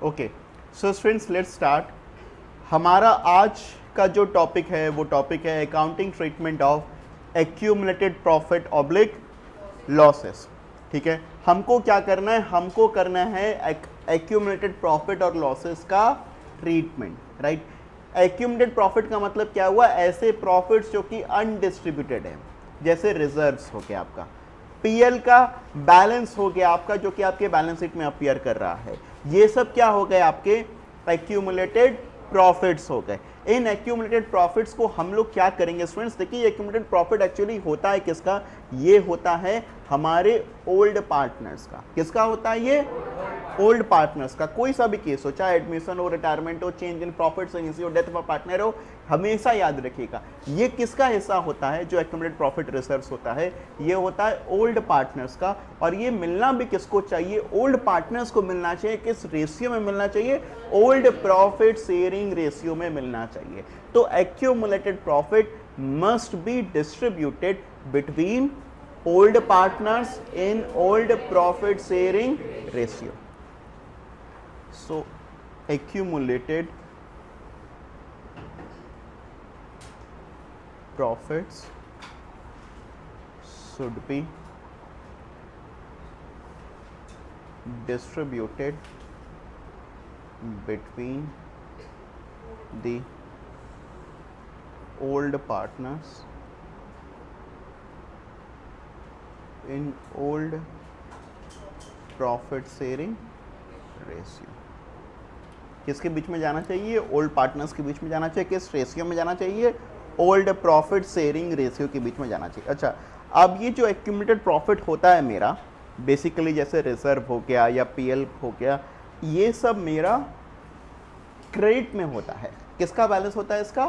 Okay, so friends let's start. हमारा आज का जो टॉपिक है वो टॉपिक है accounting treatment of accumulated profit oblique losses. ठीक है, हमको क्या करना है, हमको करना है एक्यूमुलेटेड प्रॉफिट और लॉसेस का ट्रीटमेंट, राइट। एक्यूमुलेटेड प्रॉफिट का मतलब क्या हुआ, ऐसे प्रॉफिट्स जो कि अनडिस्ट्रीब्यूटेड है, जैसे रिजर्व्स हो गया आपका, पीएल का बैलेंस हो गया आपका जो कि आपके बैलेंस शीट में अपीयर कर रहा है, ये सब क्या हो गए आपके एक्यूमुलेटेड प्रॉफिट्स हो गए। इन एक्यूमुलेटेड प्रॉफिट्स को हम लोग क्या करेंगे स्टूडेंट्स, देखिए एक्यूमुलेटेड प्रॉफिट एक्चुअली होता है किसका, ये होता है हमारे ओल्ड पार्टनर्स का। किसका होता है ये, ओल्ड पार्टनर्स का। कोई सा भी केस हो, चाहे एडमिशन हो, रिटायरमेंट हो, चेंज इन प्रॉफिट्स हो, डेथ ऑफ अ पार्टनर हो, हमेशा याद रखिएगा ये किसका हिस्सा होता है, जो एक्यूमुलेटेड प्रॉफिट रिजर्व्स होता है ये होता है ओल्ड पार्टनर्स का। और ये मिलना भी किसको चाहिए, ओल्ड पार्टनर्स को मिलना चाहिए। किस रेशियो में मिलना चाहिए, ओल्ड प्रॉफिट शेयरिंग रेशियो में मिलना चाहिए। तो accumulated profit must be distributed between old partners in old profit sharing ratio. So accumulated profits should be distributed between the old partners in old profit sharing ratio। किसके बीच में जाना चाहिए, old partners के बीच में जाना चाहिए। किस रेशियो में जाना चाहिए, ओल्ड प्रॉफिट शेयरिंग रेशियो के बीच में जाना चाहिए। अच्छा, अब ये जो एक्यूमुलेटेड प्रॉफिट होता है मेरा, बेसिकली जैसे रिजर्व हो गया या पीएल हो गया, ये सब मेरा क्रेडिट में होता है। किसका बैलेंस होता है, इसका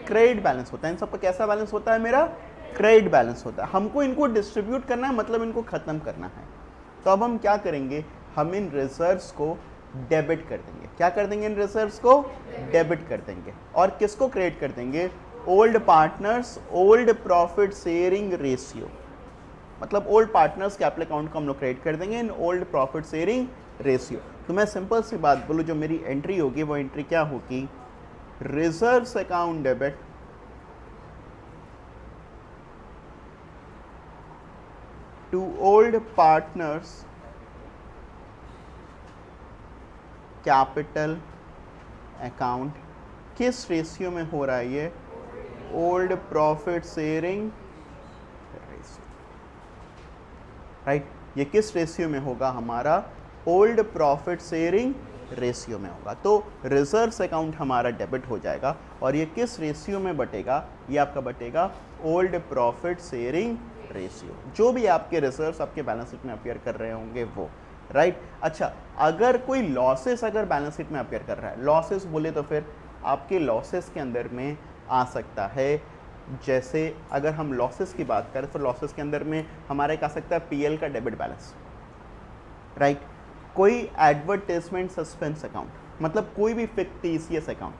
क्रेडिट बैलेंस होता है। इन सब का कैसा बैलेंस होता है, मेरा क्रेडिट बैलेंस होता है। हमको इनको डिस्ट्रीब्यूट करना है, मतलब इनको खत्म करना है। तो अब हम क्या करेंगे, हम इन रिजर्व्स को डेबिट कर देंगे। क्या कर देंगे, इन रिजर्व्स को डेबिट कर देंगे। और किसको क्रेडिट कर देंगे, old partners old profit sharing ratio, मतलब ओल्ड पार्टनर्स कैपिटल अकाउंट को हम लोग क्रेडिट कर देंगे in old profit sharing ratio. तो मैं सिंपल सी बात बोलूँ, जो मेरी एंट्री होगी वो एंट्री क्या होगी, reserves account debit to old partners capital account. किस रेशियो में हो रहा है ये, old profit sharing ratio, right. ये किस रेशियो में होगा, हमारा ओल्ड प्रॉफिट शेयरिंग रेशियो में होगा। तो रिजर्व्स अकाउंट हमारा डेबिट हो जाएगा। और ये किस रेशियो में बटेगा, ये आपका बटेगा ओल्ड प्रॉफिट शेयरिंग रेशियो। जो भी आपके रिजर्व्स आपके बैलेंस शीट में अपीयर कर रहे होंगे वो, राइट। अच्छा, अगर कोई लॉसेस अगर बैलेंस शीट में अपीयर कर रहा है, लॉसेस बोले तो फिर आपके लॉसेस के अंदर में आ सकता है, जैसे अगर हम लॉसेस की बात करें तो लॉसेस के अंदर में हमारा एक आ सकता है पीएल का डेबिट बैलेंस, राइट। कोई एडवर्टाइजमेंट सस्पेंस अकाउंट, मतलब कोई भी फिक्टिशियस अकाउंट,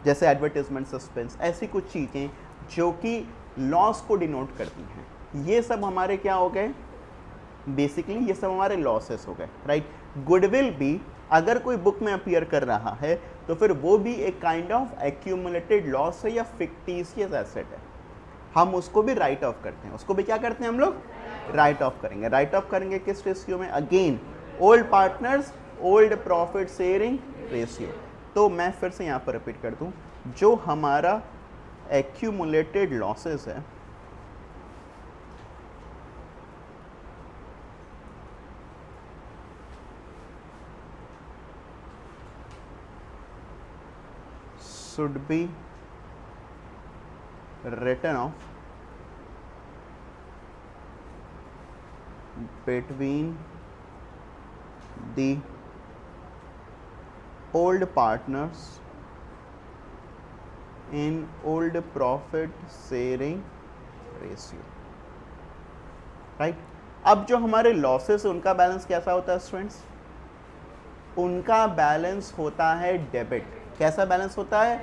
जैसे एडवर्टाइजमेंट सस्पेंस, ऐसी कुछ चीज़ें जो कि लॉस को डिनोट करती हैं, ये सब हमारे क्या हो गए, बेसिकली ये सब हमारे लॉसेस हो गए, राइट। गुडविल भी अगर कोई बुक में अपीयर कर रहा है तो फिर वो भी एक काइंड ऑफ एक्यूमुलेटेड लॉस है या फिक्टिशियस एसेट है, हम उसको भी राइट ऑफ करते हैं। उसको भी क्या करते हैं हम लोग, राइट ऑफ करेंगे। राइट ऑफ करेंगे किस रेशियो में, again old partners old profit sharing ratio. तो मैं फिर से यहाँ पर रिपीट कर दूँ, जो हमारा एक्यूमुलेटेड लॉसेस है should be written off between the old partners in old profit sharing ratio, right. अब जो हमारे लॉसेस है उनका बैलेंस कैसा होता है स्टूडेंट्स, उनका बैलेंस होता है डेबिट। कैसा बैलेंस होता है,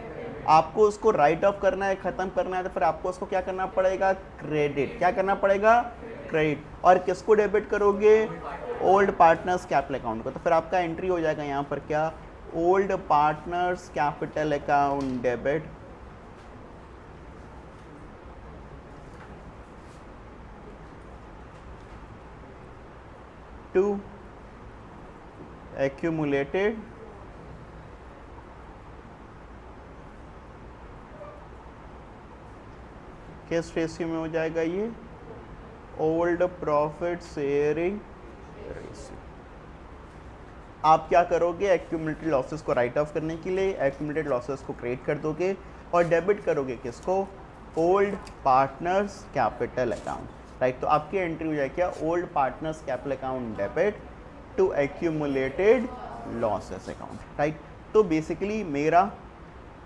आपको उसको राइट ऑफ करना है, खत्म करना है, तो फिर आपको उसको क्या करना पड़ेगा, क्रेडिट। क्या करना पड़ेगा, क्रेडिट। और किसको डेबिट करोगे, ओल्ड पार्टनर्स कैपिटल अकाउंट को, तो फिर आपका एंट्री हो जाएगा यहाँ पर क्या, old partners capital account debit to accumulated किस रेशियो में हो जाएगा ये, ओल्ड प्रॉफिट शेयरिंग रेशियो। आप क्या करोगे, एक्यूमुलेटेड लॉसेस को राइट ऑफ करने के लिए एक्यूमुलेटेड लॉसेस को क्रिएट कर दोगे और डेबिट करोगे किसको, old partners capital account, right. तो आपकी एंट्री हो जाएगी क्या, old partners capital account debit to accumulated losses account, right. तो बेसिकली मेरा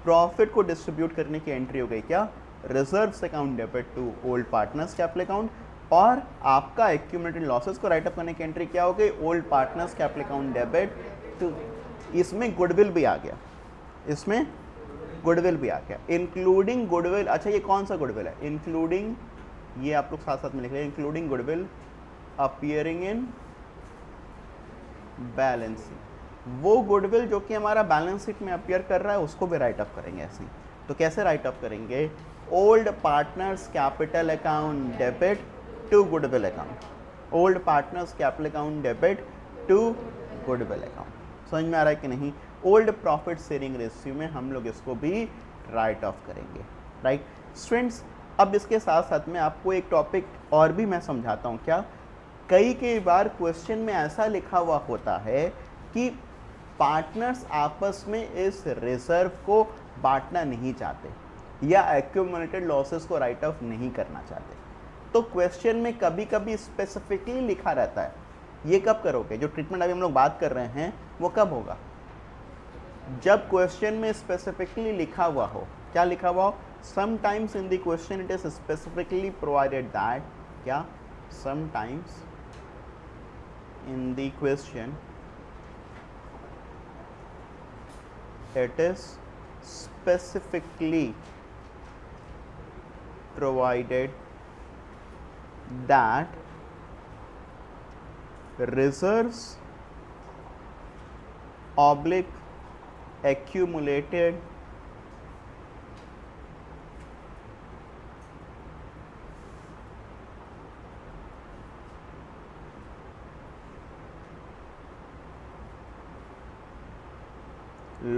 प्रॉफिट को डिस्ट्रीब्यूट करने की एंट्री हो गई क्या, reserves account debit to old partners capital account, और आपका एक्यूमुलेटेड लॉसेस को राइट अप करने की एंट्री क्या हो गई, old partners capital account debit to, इसमें गुडविल भी आ गया, इसमें गुडविल भी आ गया, इंक्लूडिंग गुडविल। अच्छा ये कौन सा गुडविल है, इंक्लूडिंग, ये आप लोग साथ साथ में लिख रहे हैं, including goodwill appearing in balance sheet, वो गुडविल जो कि हमारा बैलेंस शीट में अपीयर कर रहा है उसको भी राइट अप करेंगे ऐसे ही। तो कैसे राइट अप करेंगे, old partners capital account debit to goodwill account, old partners capital account debit to goodwill account. समझ में आ रहा है कि नहीं, ओल्ड प्रॉफिट शेयरिंग रेशियो में हम लोग इसको भी राइट ऑफ करेंगे, राइट स्टूडेंट्स। अब इसके साथ साथ में आपको एक टॉपिक और भी मैं समझाता हूँ। क्या, कई बार क्वेश्चन में ऐसा लिखा हुआ होता है कि पार्टनर्स आपस में इस रिजर्व को बांटना नहीं चाहते या एक्यूमुलेटेड लॉसेस को राइट ऑफ नहीं करना चाहते, तो क्वेश्चन में कभी कभी स्पेसिफिकली लिखा रहता है। ये कब करोगे, जो ट्रीटमेंट अभी हम लोग बात कर रहे हैं वो कब होगा, जब क्वेश्चन में स्पेसिफिकली लिखा हुआ हो। क्या लिखा हुआ हो, sometimes in the question it is specifically provided that, क्या, sometimes in the question it is specifically provided that reserves oblique accumulated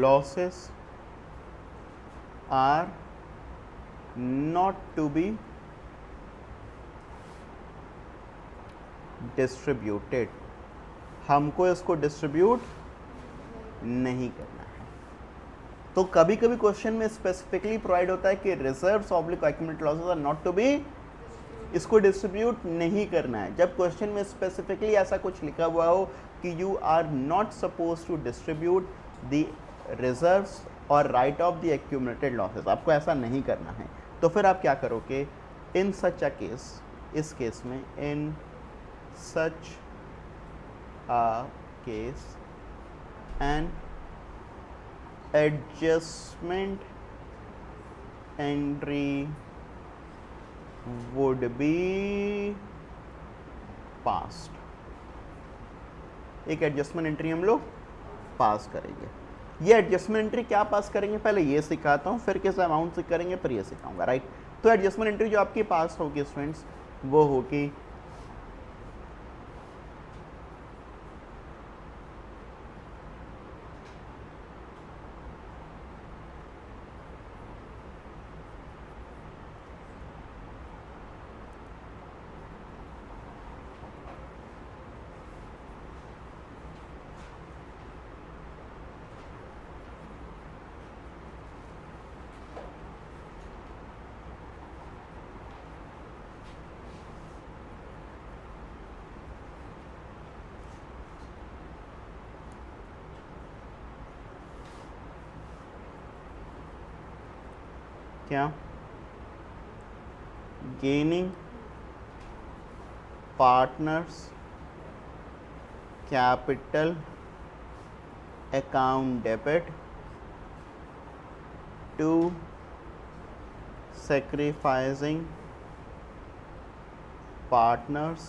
losses are not to be distributed, हमको इसको डिस्ट्रीब्यूट नहीं करना है। तो कभी कभी क्वेश्चन में स्पेसिफिकली प्रोवाइड होता है कि reserves oblique accumulated losses are not to be, इसको डिस्ट्रीब्यूट नहीं करना है। जब क्वेश्चन में स्पेसिफिकली ऐसा कुछ लिखा हुआ हो कि you are not suppose to distribute the reserves और write off the accumulated losses, आपको ऐसा नहीं करना है, तो फिर आप क्या करोगे, इन सच अ केस, इस केस में, in such a case an adjustment entry would be passed, एक एडजस्टमेंट एंट्री हम लोग पास करेंगे। ये एडजस्टमेंट एंट्री क्या पास करेंगे, पहले ये सिखाता हूँ, फिर किस अमाउंट से करेंगे, फिर ये सिखाऊंगा, राइट। तो एडजस्टमेंट एंट्री जो आपकी पास होगी स्टूडेंट्स, वो होगी क्या, gaining partners capital account debit to sacrificing partners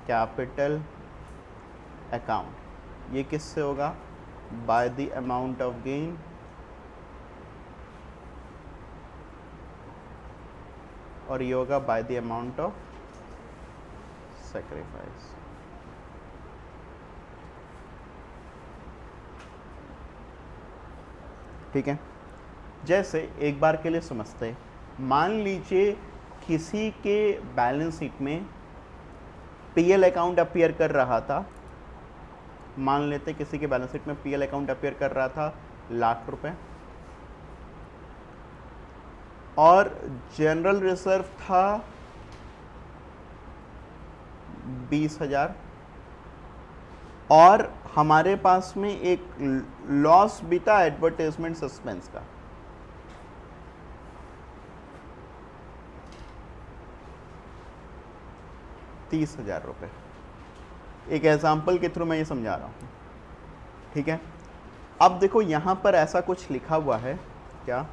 capital account. ये किससे होगा? By the amount of gain और ये होगा by the amount of sacrifice. ठीक है, जैसे एक बार के लिए समझते हैं, मान लीजिए किसी के बैलेंस शीट में पीएल अकाउंट अपीयर कर रहा था। मान लेते किसी के बैलेंस शीट में पीएल अकाउंट अपीयर कर रहा था ₹1,00,000 और जनरल रिजर्व था 20,000 और हमारे पास में एक लॉस भी था एडवर्टाइजमेंट सस्पेंस का। ₹30,000। एक एग्जाम्पल के थ्रू मैं ये समझा रहा हूँ। ठीक है, अब देखो यहां पर ऐसा कुछ लिखा हुआ है क्या?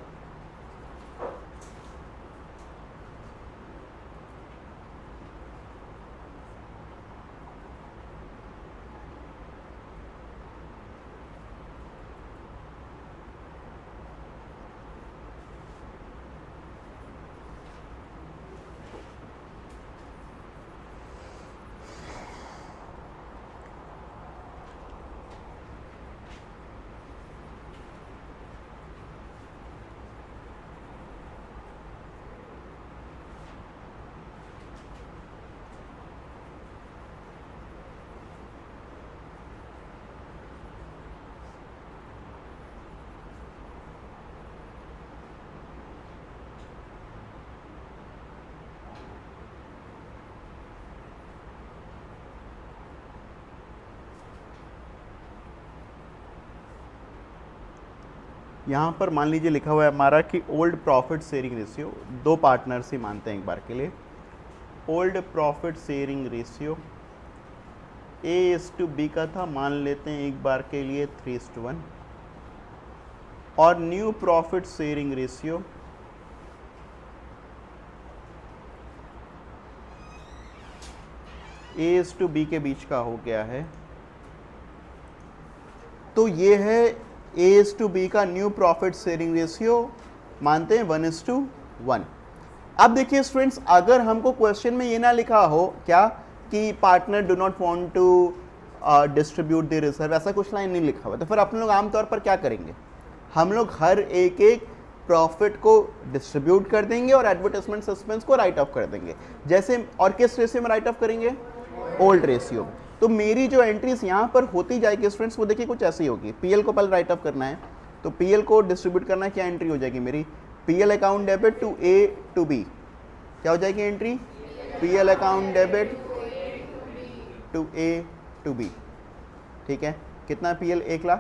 यहाँ पर मान लीजिए लिखा हुआ है हमारा कि ओल्ड प्रॉफिट शेयरिंग रेशियो, दो पार्टनर्स ही मानते हैं एक बार के लिए। Old profit sharing ratio A:B का था, मान लेते हैं एक बार के लिए 3:1 और new profit sharing ratio A:B के बीच का हो गया है। तो ये है A:B का न्यू प्रॉफिट शेयरिंग रेशियो, मानते हैं 1:1। अब देखिए स्टूडेंट्स, अगर हमको क्वेश्चन में ये ना लिखा हो क्या कि partner do not want to distribute the reserve, ऐसा कुछ लाइन नहीं लिखा हुआ, तो फिर अपन लोग आमतौर पर क्या करेंगे? हम लोग हर एक एक प्रॉफिट को डिस्ट्रीब्यूट कर देंगे और एडवर्टाइजमेंट सस्पेंस को राइट ऑफ कर देंगे। जैसे, और किस रेशियो में राइट ऑफ करेंगे? Old ratio. तो मेरी जो एंट्रीज यहाँ पर होती जाएगी स्टूडेंट्स, वो देखिए कुछ ऐसी होगी। पीएल को पहले राइट ऑफ करना है, तो पीएल को डिस्ट्रीब्यूट करना है, क्या एंट्री हो जाएगी मेरी? PL account debit to A:B। क्या हो जाएगी entry? PL account debit to A:B। ठीक है, कितना पीएल? 1,00,000।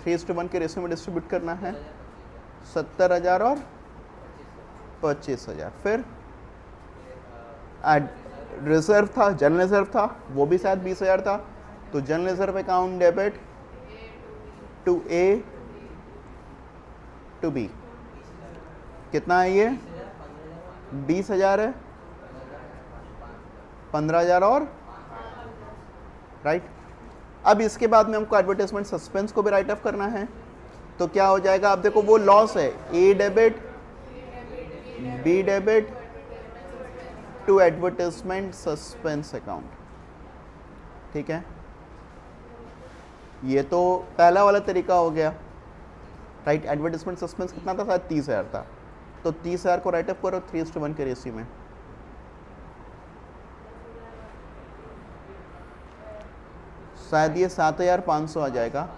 3:1 के रेशियो में डिस्ट्रीब्यूट करना है, 70,000 और 25,000। फिर रिजर्व था, जनरल रिजर्व था, वो भी शायद 20,000 था, तो general reserve account debit to A:B। कितना है ये? 20,000 है, 15,000 और राइट। अब इसके बाद में हमको एडवर्टाइजमेंट सस्पेंस को भी राइट ऑफ करना है, तो क्या हो जाएगा? अब देखो वो लॉस है, A debit B debit to advertisement suspense account. ठीक है, ये तो पहला वाला तरीका हो गया, राइट। एडवर्टाइजमेंट सस्पेंस कितना था? शायद 30,000 था, तो 30,000 को राइट ऑफ करो 3:1 के रेशियो में। शायद ये 7,500 आ जाएगा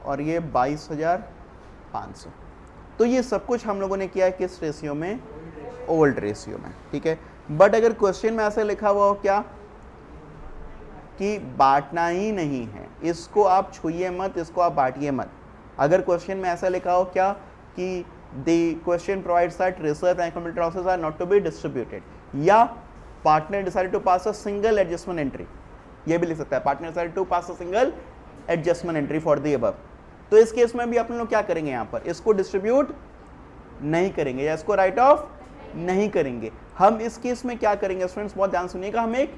और ये 22,500। तो ये सब कुछ हम लोगों ने किया है किस रेशियो में? ओल्ड रेशियो में। ठीक है, बट अगर क्वेश्चन में ऐसा लिखा हुआ हो क्या कि बांटना ही नहीं है, इसको आप छुइए मत, इसको आप बांटिए मत। अगर क्वेश्चन में ऐसा लिखा हो क्या कि the question provides that reserve and accumulated losses are not to be distributed, या partner decided to pass a single adjustment entry, ये भी लिख सकता है, partner decided to pass a single adjustment entry for the above. तो इस case में भी अपन लोग क्या करेंगे? यहाँ पर इसको डिस्ट्रीब्यूट नहीं करेंगे या इसको राइट ऑफ नहीं करेंगे। हम इस केस में क्या करेंगे स्टूडेंट्स, बहुत ध्यान सुनिएगा, हम एक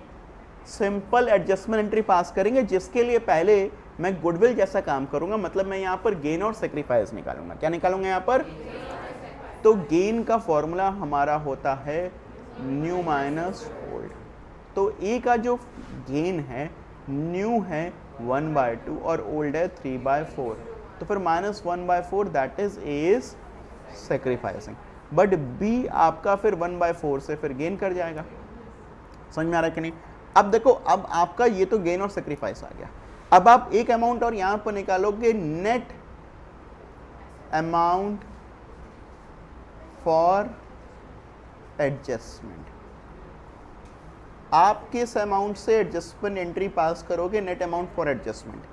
सिंपल एडजस्टमेंट एंट्री पास करेंगे, जिसके लिए पहले मैं गुडविल जैसा काम करूंगा, मतलब मैं यहाँ पर गेन और सेक्रीफाइस निकालूंगा। क्या निकालूंगा यहाँ पर? तो गेन का फॉर्मूला हमारा होता है न्यू माइनस ओल्ड। तो ए का जो गेन है न्यू है 1/2 और ओल्ड है 3/4, तो फिर -1/4 that is A is sacrificing. But B आपका फिर 1/4 से फिर गेन कर जाएगा। समझ में आ रहा है कि नहीं? अब देखो, अब आपका ये तो गेन और सेक्रीफाइस आ गया। अब आप एक अमाउंट और यहां पर निकालोगे, नेट अमाउंट फॉर एडजस्टमेंट। आप किस अमाउंट से एडजस्टमेंट एंट्री पास करोगे? Net amount for adjustment.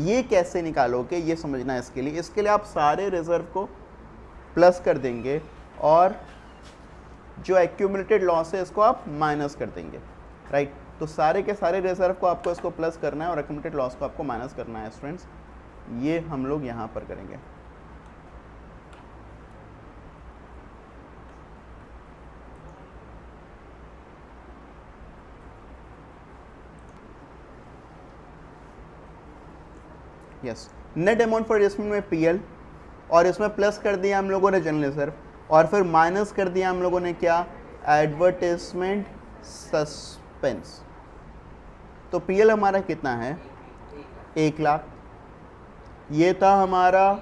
ये कैसे निकालोगे ये समझना है। इसके लिए आप सारे रिजर्व को प्लस कर देंगे और जो एक्यूमुलेटेड लॉस है इसको आप माइनस कर देंगे, राइट। तो सारे के सारे रिजर्व को आपको इसको प्लस करना है और एक्यूमुलेटेड लॉस को आपको माइनस करना है स्टूडेंट्स। ये हम लोग यहां पर करेंगे। Yes, net amount for adjustment में पीएल और इसमें प्लस कर दिया हम लोगों ने जनरल रिजर्व और फिर माइनस कर दिया हम लोगों ने क्या? Advertisement suspense. तो पीएल हमारा कितना है? 1 लाख। ये था हमारा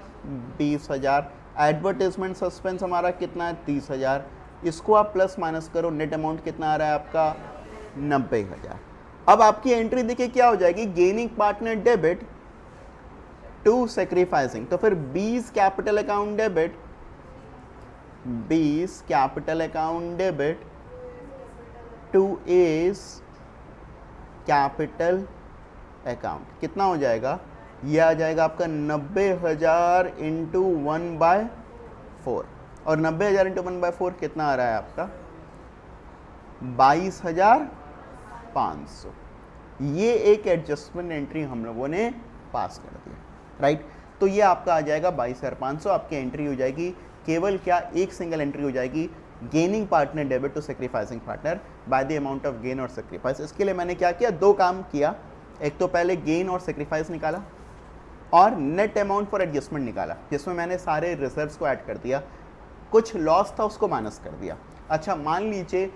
20,000। एडवर्टाइजमेंट सस्पेंस हमारा कितना है? 30,000। इसको आप प्लस माइनस करो, नेट अमाउंट कितना आ रहा है आपका? 90,000। अब आपकी एंट्री देखिए क्या हो जाएगी? Gaining partner debit to sacrificing. तो फिर 20 capital account debit, 20 capital account debit to S capital account. कितना हो जाएगा? ये आ जाएगा आपका 90,000 इंटू 1/4 और 90,000 इंटू 1/4 कितना आ रहा है आपका? 22,500। ये एक एडजस्टमेंट एंट्री हम लोगों ने पास कर दिया, राइट। तो ये आपका आ जाएगा 22,500। आपकी एंट्री हो जाएगी केवल क्या? एक सिंगल एंट्री हो जाएगी, gaining partner debit to sacrificing partner by the amount of gain और सेक्रीफाइस। इसके लिए मैंने क्या किया? 2 काम किया। एक तो पहले गेन और सेक्रीफाइस निकाला और नेट अमाउंट फॉर एडजस्टमेंट निकाला, जिसमें मैंने सारे रिजर्व्स को ऐड कर दिया, कुछ लॉस था उसको माइनस कर दिया। अच्छा, मान लीजिए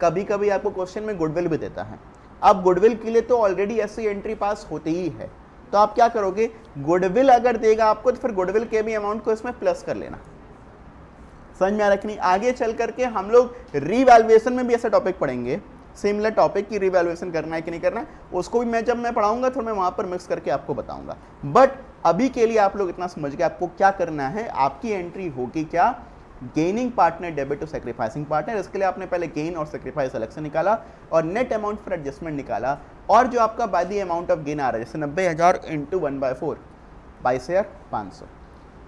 कभी कभी आपको क्वेश्चन में गुडविल भी देता है। अब गुडविल के लिए तो ऑलरेडी ऐसी एंट्री पास होती ही है, तो आप क्या करोगे? गुडविल अगर देगा आपको तो फिर गुडविल के भी अमाउंट को इसमें प्लस कर लेना। समझ में आ रहा कि नहीं? आगे चल करके हम लोग रीवैल्यूएशन में भी ऐसा टॉपिक पढ़ेंगे, सिमिलर टॉपिक की रीवैल्यूएशन करना है कि नहीं करना है, उसको भी जब मैं पढ़ाऊंगा तो मैं वहां पर मिक्स करके आपको बताऊंगा। बट अभी के लिए आप लोग इतना समझ गए आपको क्या करना है। आपकी एंट्री होगी क्या? Gaining partner debit to sacrificing partner. इसके लिए आपने पहले गेन और सेक्रीफाइस अलग से निकाला और नेट अमाउंट फॉर एडजस्टमेंट निकाला, और जो आपका by the amount of gain आ रहा है जैसे 90,000 इंटू 1/4 22,500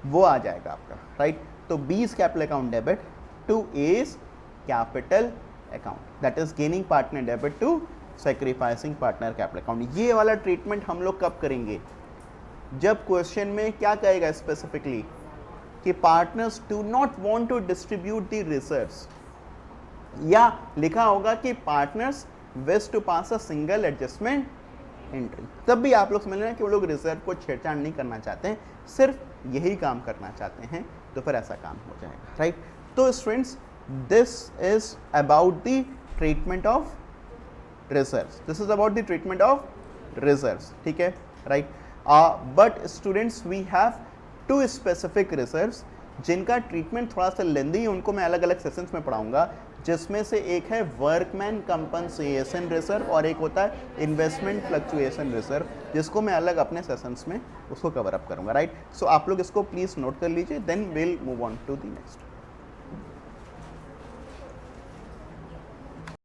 वो आ जाएगा आपका, राइट। तो 20 capital account debit to S capital account, that is gaining partner debit to sacrificing partner capital account. ये वाला ट्रीटमेंट हम लोग कब करेंगे? जब क्वेश्चन में क्या कहेगा स्पेसिफिकली कि partners do not want to distribute the reserves, या लिखा होगा कि partners wish to pass a single adjustment entry. तब भी आप लोग समझ लेना कि वो लोग रिजर्व को छेड़छाड़ नहीं करना चाहते हैं, सिर्फ यही काम करना चाहते हैं, तो फिर ऐसा काम हो जाएगा, राइट। तो students, this is about the treatment of reserves, this is about the treatment of reserves, ठीक है, right. But students, we have 2 specific reserves जिनका ट्रीटमेंट थोड़ा सा लेंदी है, उनको मैं अलग अलग सेशंस में पढ़ाऊंगा, जिसमें से एक है वर्कमैन कंपनसेशन रिजर्व और एक होता है इन्वेस्टमेंट फ्लक्चुएशन रिजर्व, जिसको मैं अलग अपने सेशंस में उसको कवर अप करूंगा, राइट। सो आप लोग इसको प्लीज नोट कर लीजिए, then will move on to the next.